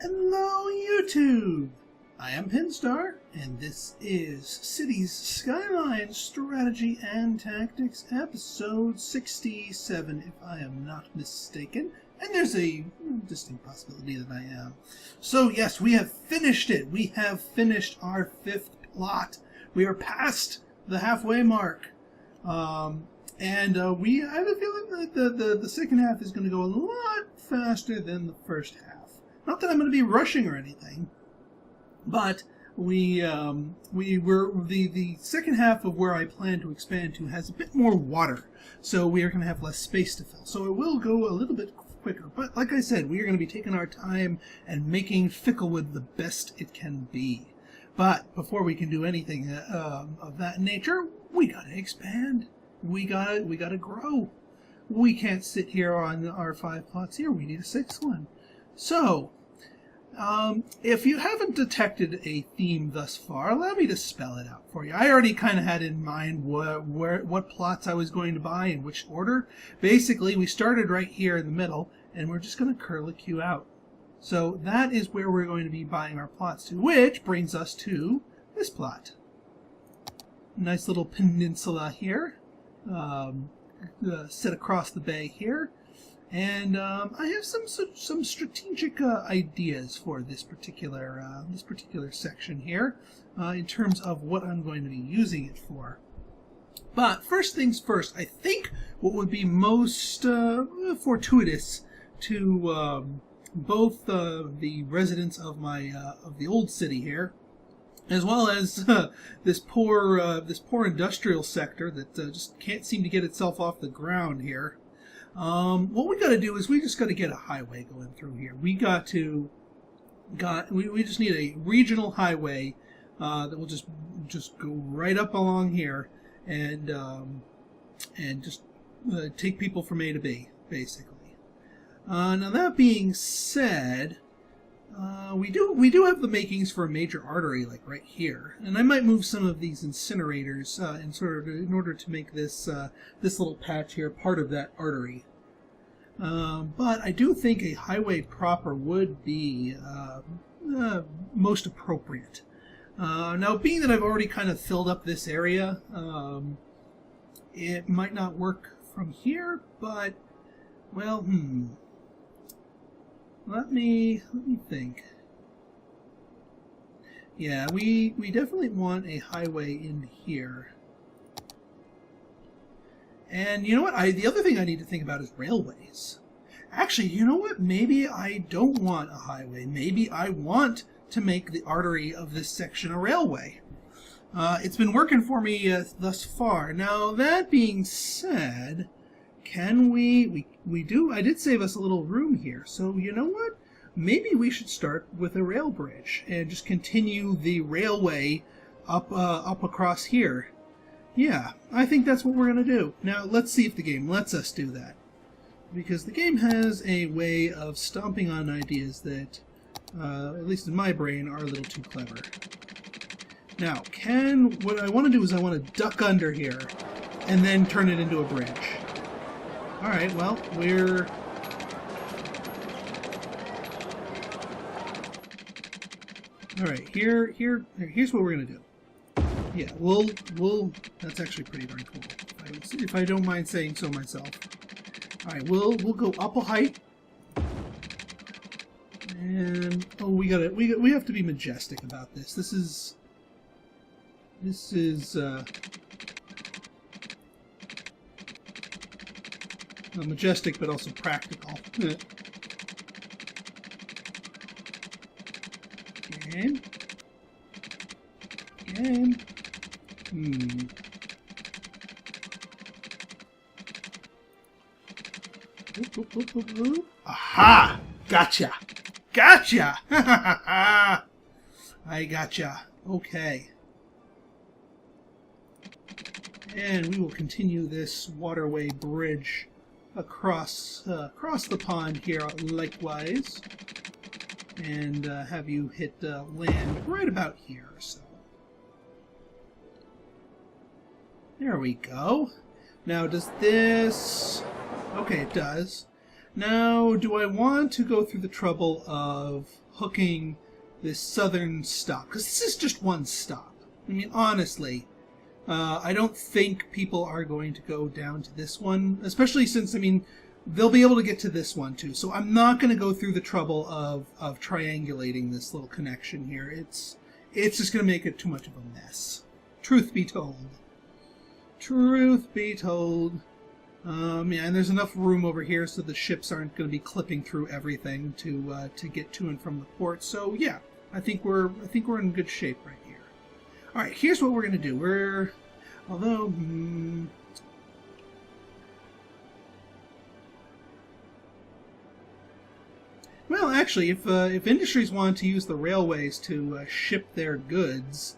Hello YouTube! I am Pinstar, and this is Cities, Skylines, Strategy and Tactics, episode 67, if I am not mistaken. And there's a distinct possibility that I am. So yes, we have finished it! We have finished our 5th plot. We are past the halfway mark. I have a feeling that the second half is going to go a lot faster than the first half. Not that I'm going to be rushing or anything, but the second half of where I plan to expand to has a bit more water, so we are going to have less space to fill. So it will go a little bit quicker. But like I said, we are going to be taking our time and making Ficklewood the best it can be. But before we can do anything of that nature, we got to expand. We gotta grow. We can't sit here on our 5 plots here. We need a 6th one. So, if you haven't detected a theme thus far, allow me to spell it out for you. I already kind of had in mind what plots I was going to buy in which order. Basically, we started right here in the middle, and we're just going to curlicue out. So that is where we're going to be buying our plots to, which brings us to this plot. Nice little peninsula here, set across the bay here. And I have some strategic ideas for this particular section here, in terms of what I'm going to be using it for. But first things first, I think what would be most fortuitous to both the residents of the old city here, as well as this poor industrial sector that just can't seem to get itself off the ground here. What we got to do is we just got to get a highway going through here. We just need a regional highway that will just go right up along here and just take people from A to B, basically. Now that being said, we do have the makings for a major artery, like right here, and I might move some of these incinerators in order to make this little patch here part of that artery. But I do think a highway proper would be most appropriate. Now, being that I've already kind of filled up this area, it might not work from here, but well, Let me think. Yeah, we definitely want a highway in here. And you know what? The other thing I need to think about is railways. Actually, you know what? Maybe I don't want a highway. Maybe I want to make the artery of this section a railway. It's been working for me thus far. Now, that being said, can we do? I did save us a little room here. So you know what? Maybe we should start with a rail bridge and just continue the railway up across here. Yeah, I think that's what we're going to do. Now, let's see if the game lets us do that. Because the game has a way of stomping on ideas that, at least in my brain, are a little too clever. Now, what I want to do is I want to duck under here and then turn it into a bridge. Alright, well, Alright, here's what we're going to do. Yeah, that's actually pretty darn cool, if I don't mind saying so myself. Alright, we'll go up a height. And we have to be majestic about this. This is majestic but also practical. Game. Aha! Gotcha! Gotcha! I gotcha. Okay. And we will continue this waterway bridge across the pond here likewise. And have you hit land right about here. So there we go. Now, does this... Okay, it does. Now, do I want to go through the trouble of hooking this southern stop, because this is just one stop. I mean, honestly, I don't think people are going to go down to this one, especially since, I mean, they'll be able to get to this one too. So I'm not going to go through the trouble of triangulating this little connection here. It's just going to make it too much of a mess. Truth be told. Truth be told. Yeah, and there's enough room over here so the ships aren't going to be clipping through everything to get to and from the port. So yeah, I think we're in good shape right here. All right, here's what we're going to do. Well, actually, if industries want to use the railways to ship their goods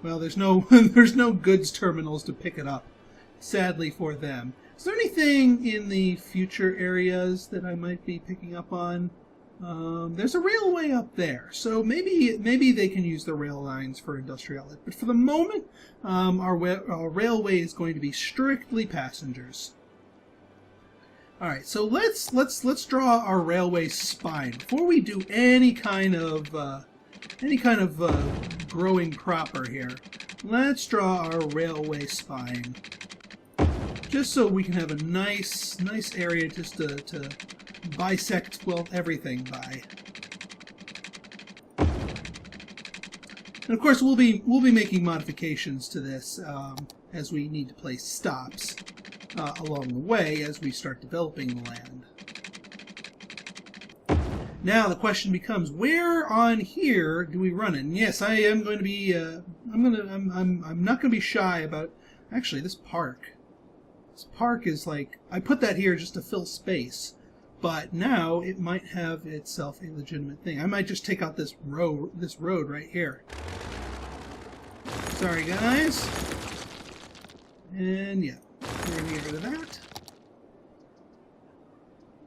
well, there's no there's no goods terminals to pick it up, sadly for them. Is there anything in the future areas that I might be picking up on? There's a railway up there, so maybe they can use the rail lines for industrial. But for the moment, our railway is going to be strictly passengers. All right, so let's draw our railway spine before we do any kind of growing proper here. Let's draw our railway spine, just so we can have a nice area just to bisect, well, everything by. And of course, we'll be making modifications to this as we need to place stops along the way as we start developing the land. Now the question becomes, where on here do we run it? And yes, I am going to be. I'm not going to be shy about. Actually, this park. This park is like, I put that here just to fill space, but now it might have itself a legitimate thing. I might just take out this road right here. Sorry, guys. And yeah, we're going to get rid of that.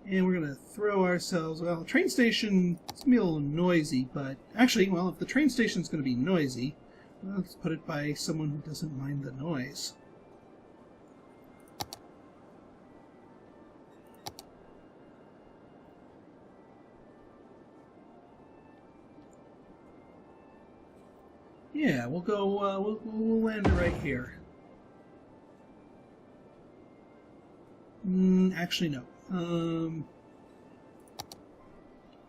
And we're going to throw ourselves, well, train station, it's going to be a little noisy, but actually, well, if the train station's going to be noisy, well, let's put it by someone who doesn't mind the noise. Yeah, we'll go, we'll land it right here. Actually, no.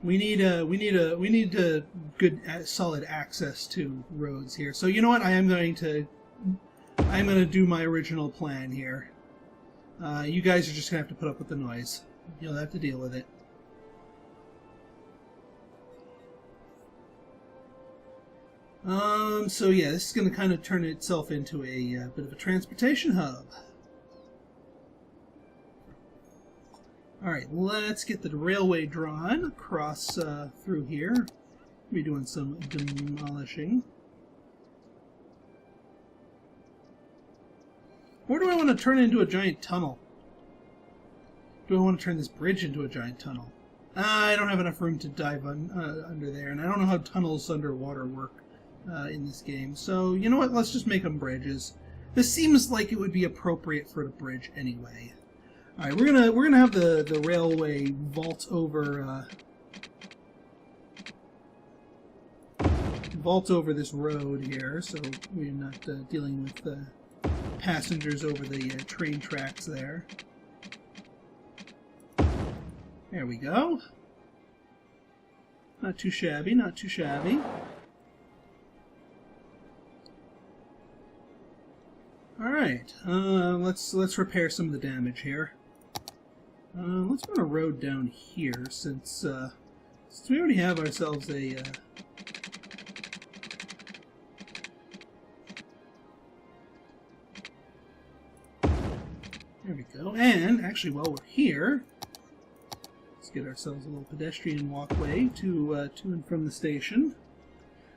We need good, solid access to roads here. So you know what? I'm going to do my original plan here. You guys are just gonna have to put up with the noise. You'll have to deal with it. So yeah, this is going to kind of turn itself into a bit of a transportation hub. Alright, let's get the railway drawn across through here. We'll be doing some demolishing. Or do I want to turn it into a giant tunnel? Do I want to turn this bridge into a giant tunnel? I don't have enough room to dive under there, and I don't know how tunnels underwater work in this game. So, you know what? Let's just make them bridges. This seems like it would be appropriate for a bridge anyway. All right, we're gonna have the railway vault over this road here, so we're not dealing with passengers over the train tracks there. There we go. Not too shabby, not too shabby. All right, let's repair some of the damage here. Let's run a road down here since we already have ourselves a. There we go. And actually, while we're here, let's get ourselves a little pedestrian walkway to and from the station.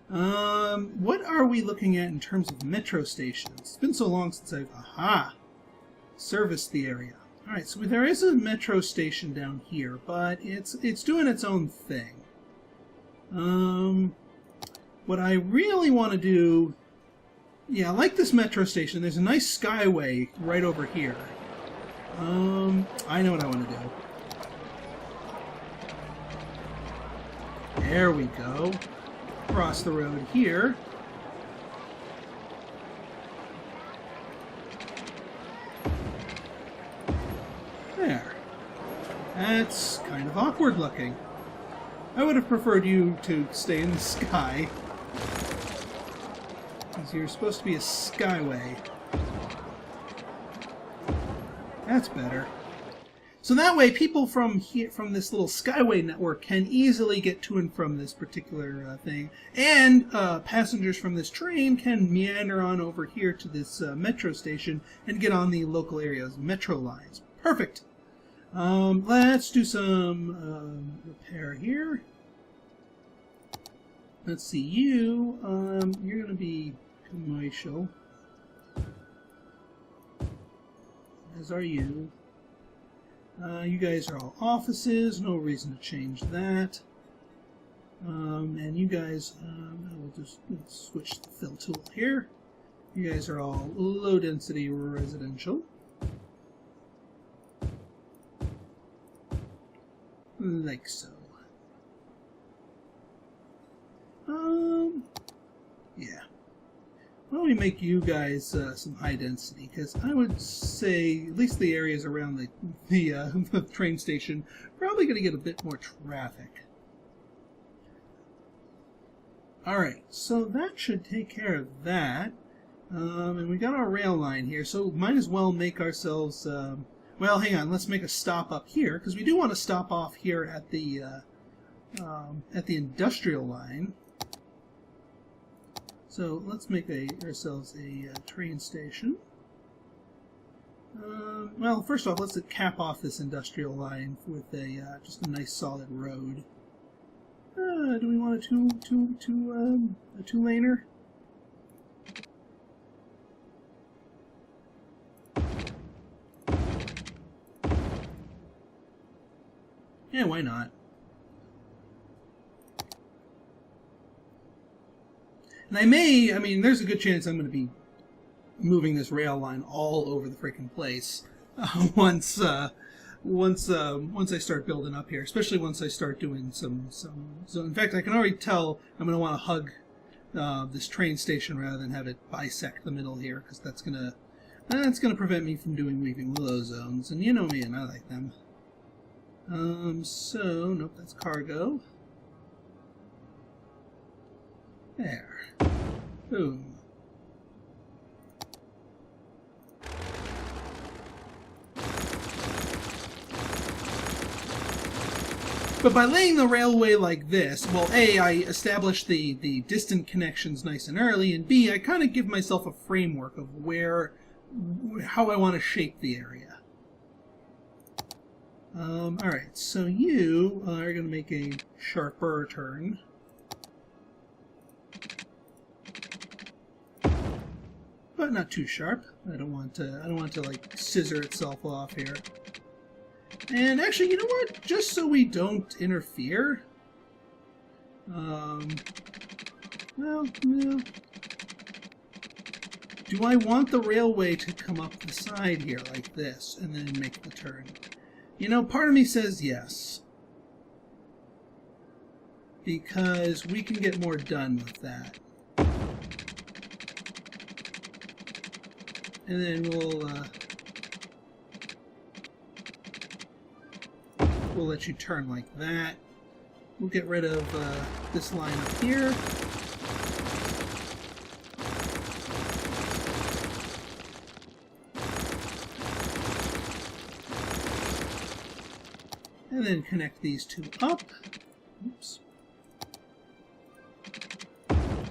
What are we looking at in terms of metro stations? It's been so long since I've serviced the area. All right, so there is a metro station down here, but it's doing its own thing. What I really want to do, yeah, I like this metro station. There's a nice skyway right over here. I know what I want to do. There we go. Cross the road here. There. That's kind of awkward looking. I would have preferred you to stay in the sky. Because you're supposed to be a skyway. That's better. So that way, people from here, from this little skyway network can easily get to and from this particular thing. And passengers from this train can meander on over here to this metro station and get on the local area's metro lines. Perfect! Let's do some repair here. Let's see, you, you're going to be commercial. As are you. You guys are all offices, no reason to change that. And you guys, we'll just switch the fill tool here. You guys are all low density residential. Like so. Yeah. Why don't we make you guys some high density? Because I would say at least the areas around the train station probably going to get a bit more traffic. Alright, so that should take care of that. And we got our rail line here, so might as well make ourselves... well, hang on, let's make a stop up here, because we do want to stop off here at the industrial line. So let's make ourselves a train station. Well, first off, let's cap off this industrial line with just a nice solid road. Do we want a two-laner? Yeah, why not? And I mean, there's a good chance I'm going to be moving this rail line all over the freaking place once I start building up here, especially once I start doing some. So in fact, I can already tell I'm going to want to hug this train station rather than have it bisect the middle here, because that's gonna prevent me from doing weaving willow zones, and you know me, and I like them. So nope, that's cargo. There. Boom. But by laying the railway like this, well, A, I establish the distant connections nice and early, and B, I kind of give myself a framework of how I want to shape the area. Alright, so you are going to make a sharper turn. But not too sharp. I don't want to like scissor itself off here. And actually, you know what? Just so we don't interfere. Well, no. Do I want the railway to come up the side here like this and then make the turn? You know, part of me says yes. Because we can get more done with that. And then we'll let you turn like that. We'll get rid of this line up here. And then connect these two up. Oops.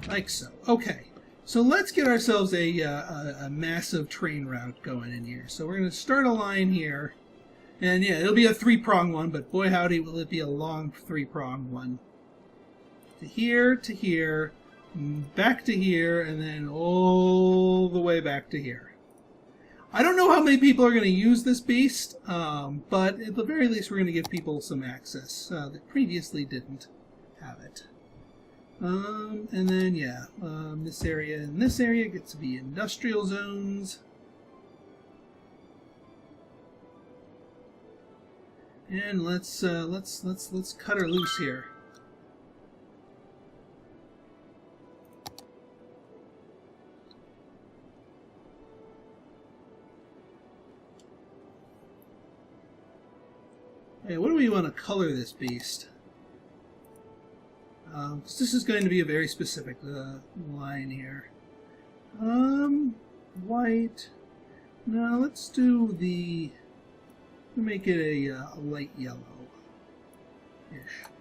Like so. Okay. So let's get ourselves a massive train route going in here. So we're going to start a line here. And yeah, it'll be a three-pronged one, but boy howdy will it be a long three-pronged one. To here, back to here, and then all the way back to here. I don't know how many people are going to use this beast, but at the very least we're going to give people some access that previously didn't have it. And then, yeah, this area and this area get to be industrial zones. And let's cut her loose here. Hey, what do we want to color this beast? 'Cause this is going to be a very specific line here. White. No, let's do the... make it a light yellow-ish.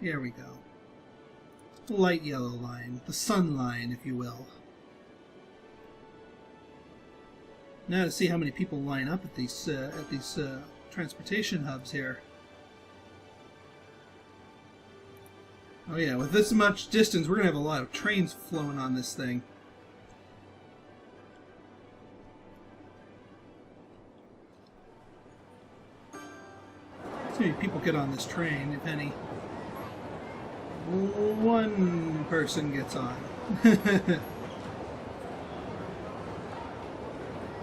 There we go. The light yellow line. The sun line, if you will. Now to see how many people line up at these transportation hubs here. Oh yeah, with this much distance, we're going to have a lot of trains flowing on this thing. How many people get on this train, if any? One person gets on.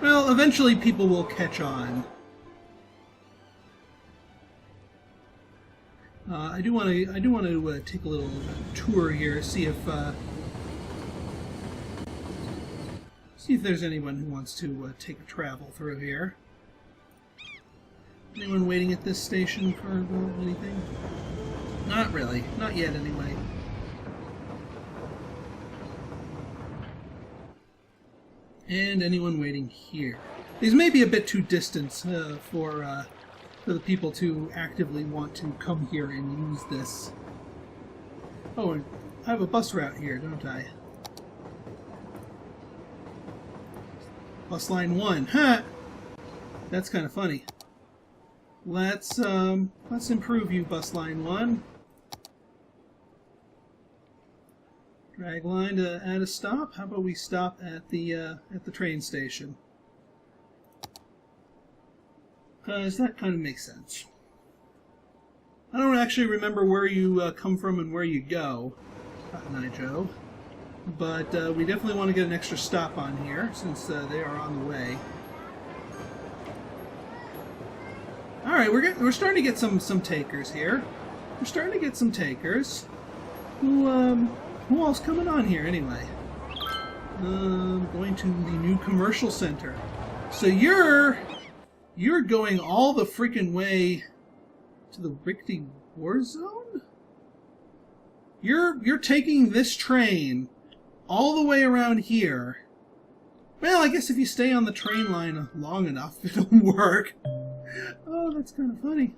Well, eventually people will catch on. I do want to take a little tour here, see if there's anyone who wants to take a travel through here. Anyone waiting at this station for anything? Not really. Not yet, anyway. And anyone waiting here? These may be a bit too distant for the people to actively want to come here and use this. Oh, and I have a bus route here, don't I? Bus line 1. Ha! That's kind of funny. Let's improve you, bus line 1. Drag line to add a stop. How about we stop at the train station? Because that kind of makes sense. I don't actually remember where you come from and where you go, Cotton Eye Joe, but we definitely want to get an extra stop on here since they are on the way. All right, we're starting to get some takers here. We're starting to get some takers. Who else coming on here anyway? Going to the new commercial center. So you're going all the freaking way to the Rickety War Zone? You're taking this train all the way around here. Well, I guess if you stay on the train line long enough, it'll work. Oh, that's kind of funny.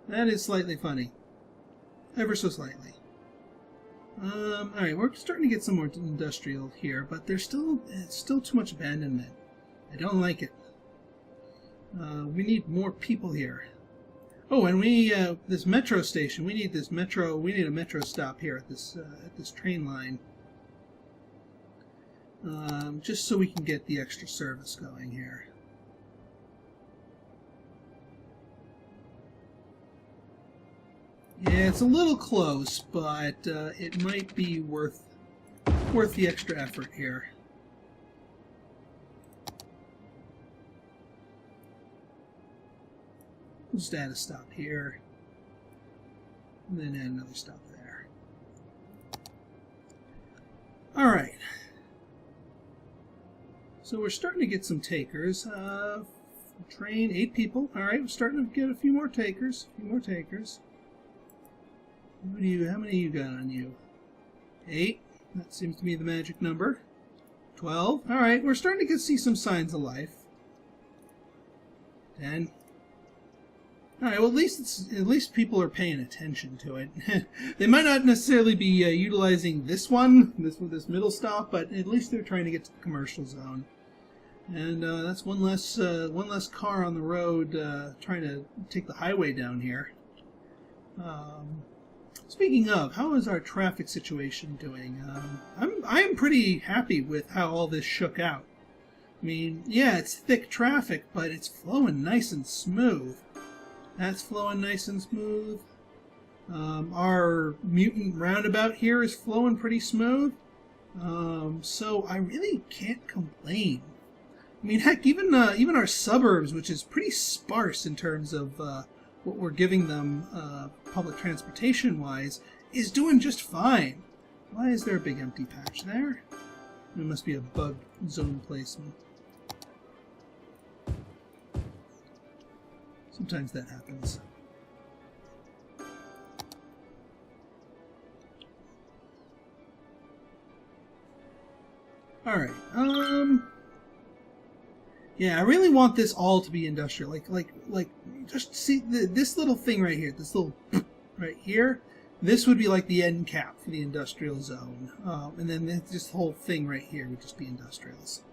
That is slightly funny. Ever so slightly. Alright, we're starting to get some more industrial here, but there's still too much abandonment. I don't like it. We need more people here. Oh, and this metro station, we need a metro stop here at this train line. Just so we can get the extra service going here. Yeah, it's a little close, but it might be worth the extra effort here. Just add a stop here, and then add another stop there. All right. So we're starting to get some takers. Train 8 people. All right, we're starting to get a few more takers. How many you got on you? 8. That seems to be the magic number. 12. All right, we're starting to see some signs of life. 10. All right, well, at least people are paying attention to it. They might not necessarily be utilizing this middle stop, but at least they're trying to get to the commercial zone. And that's one less car on the road trying to take the highway down here. Speaking of, how is our traffic situation doing? I'm pretty happy with how all this shook out. I mean, yeah, it's thick traffic, but it's flowing nice and smooth. That's flowing nice and smooth. Our mutant roundabout here is flowing pretty smooth. So I really can't complain. I mean, heck, even our suburbs, which is pretty sparse in terms of what we're giving them public transportation-wise, is doing just fine. Why is there a big empty patch there? It must be a bug zone placement. sometimes that happens. All right. Yeah, I really want this all to be industrial. Like, just see this little thing right here. This little right here. This would be like the end cap for the industrial zone, and then this whole thing right here would just be industrials.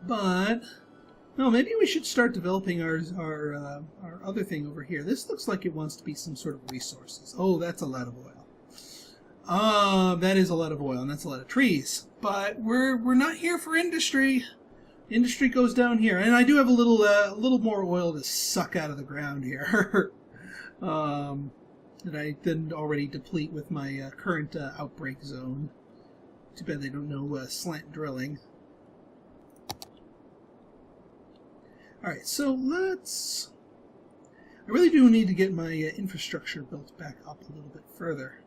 But no, maybe we should start developing our other thing over here. This looks like it wants to be some sort of resources. Oh, that's a lot of oil. That is a lot of oil, and that's a lot of trees. But we're not here for industry. Industry goes down here, and I do have a little more oil to suck out of the ground here. That I didn't already deplete with my current outbreak zone. Too bad they don't know slant drilling. Alright, so let's... I really do need to get my infrastructure built back up a little bit further.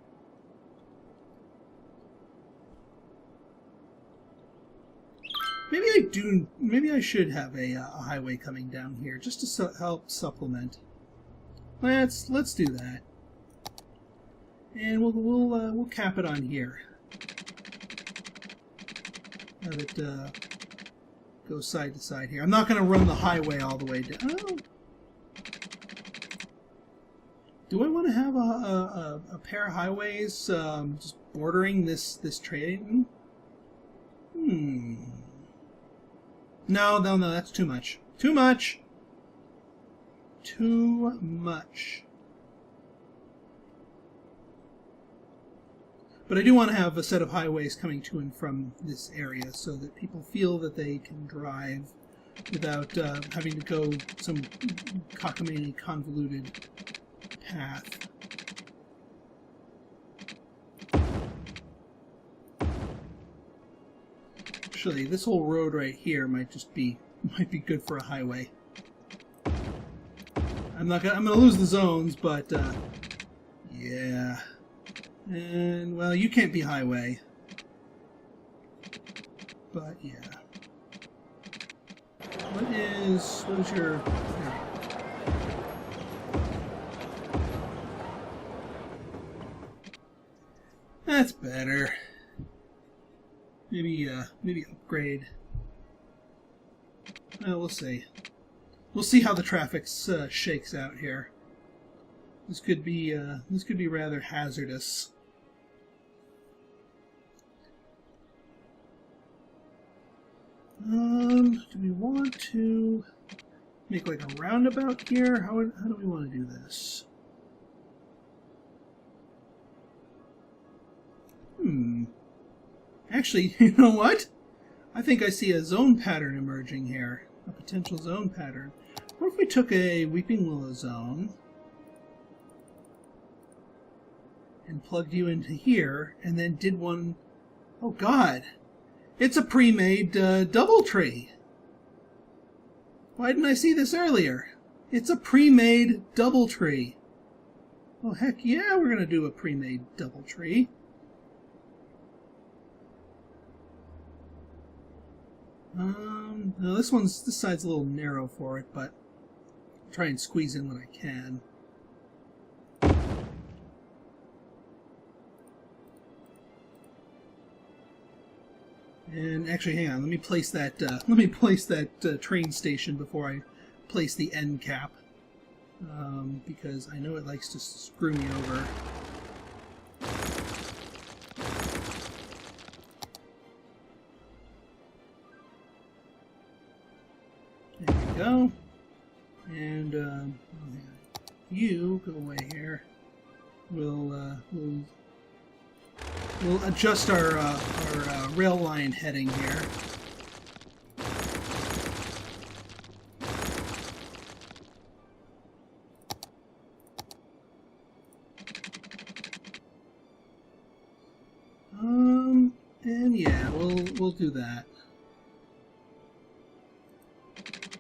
Maybe I should have a highway coming down here just to help supplement. Let's do that, and we'll cap it on here. Let it go side to side here. I'm not going to run the highway all the way down. Oh. Do I want to have a pair of highways just bordering this trading? No, that's too much. Too much! Too much. But I do want to have a set of highways coming to and from this area so that people feel that they can drive without having to go some cockamamie convoluted path. Actually, this whole road right here might be good for a highway. I'm gonna lose the zones, but yeah. And well, you can't be highway. But yeah. What is your That's better. Maybe upgrade. Well, we'll see. We'll see how the traffic shakes out here. This could be rather hazardous. Do we want to make like a roundabout here? How do we want to do this? Actually, you know what? I think I see a zone pattern emerging here. A potential zone pattern. What if we took a Weeping Willow zone and plugged you into here and then did one... Oh God! It's a pre-made DoubleTree! Why didn't I see this earlier? It's a pre-made DoubleTree! Well, heck yeah, we're gonna do a pre-made DoubleTree. No, this side's a little narrow for it, but I'll try and squeeze in what I can. And actually, hang on. Let me place that. Train station before I place the end cap, because I know it likes to screw me over. There we go. And you go away here. We'll adjust our rail line heading here. And yeah, we'll do that.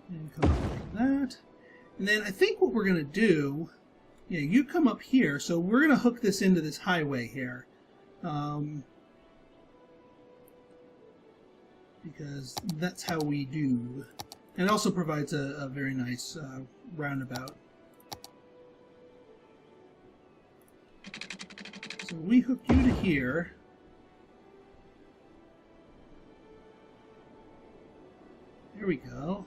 And come up like that. And then I think what we're gonna do, yeah, you come up here, so we're gonna hook this into this highway here. Because that's how we do And it also provides a very nice roundabout. So we hook you to here. There we go.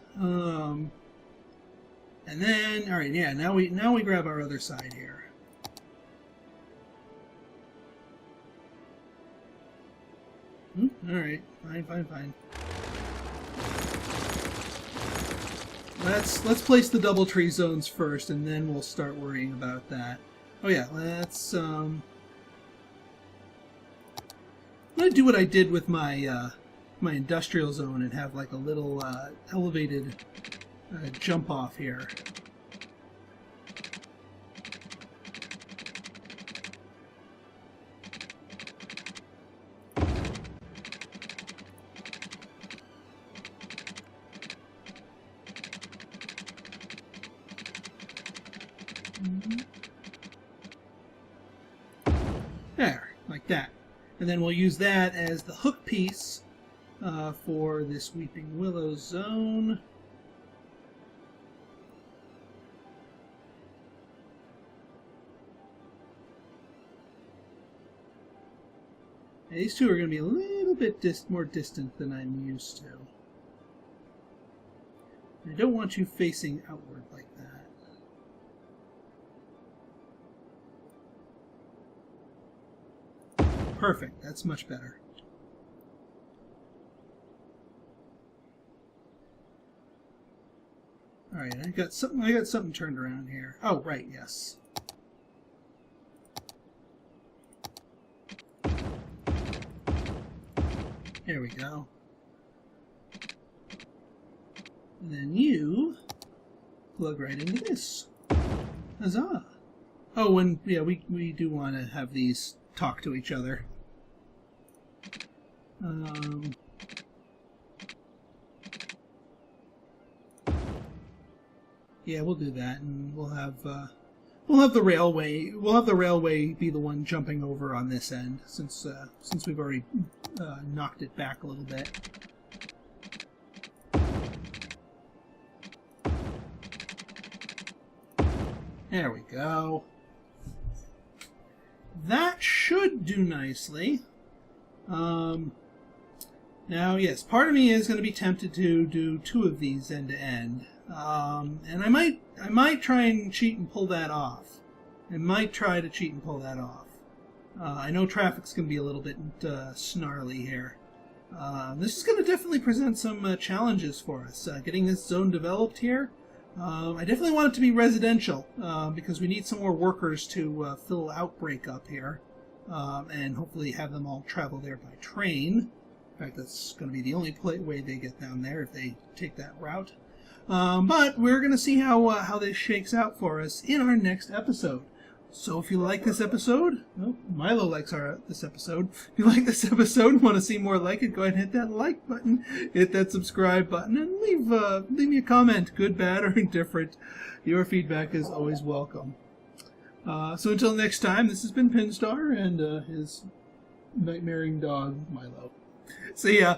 And then, all right, yeah. Now we grab our other side here. All right, fine. Let's place the double tree zones first, and then we'll start worrying about that. Oh yeah, let's I'm gonna do what I did with my my industrial zone and have like a little elevated jump off here. There, like that. And then we'll use that as the hook piece for this Weeping Willow zone. Now, these two are going to be a little bit more distant than I'm used to. I don't want you facing outward like that. Perfect. That's much better. All right, I got something turned around here. Oh, right, yes. There we go. And then you plug right into this. Huzzah! Oh, and yeah, we do want to have these talk to each other. Yeah, we'll do that, and we'll have the railway. We'll have the railway be the one jumping over on this end, since we've already knocked it back a little bit. There we go. That should do nicely. Now, yes, part of me is going to be tempted to do two of these end to end, and I might try and cheat and pull that off. I know traffic's going to be a little bit snarly here. This is going to definitely present some challenges for us. Getting this zone developed here. I definitely want it to be residential because we need some more workers to fill Outbreak up here, and hopefully have them all travel there by train. In fact, that's going to be the only way they get down there if they take that route. But we're going to see how this shakes out for us in our next episode. So if you like this episode, well, Milo likes this episode. If you like this episode and want to see more like it, go ahead and hit that like button, hit that subscribe button, and leave me a comment, good, bad, or indifferent. Your feedback is always welcome. So until next time, this has been Pinstar and his nightmaring dog, Milo. See ya.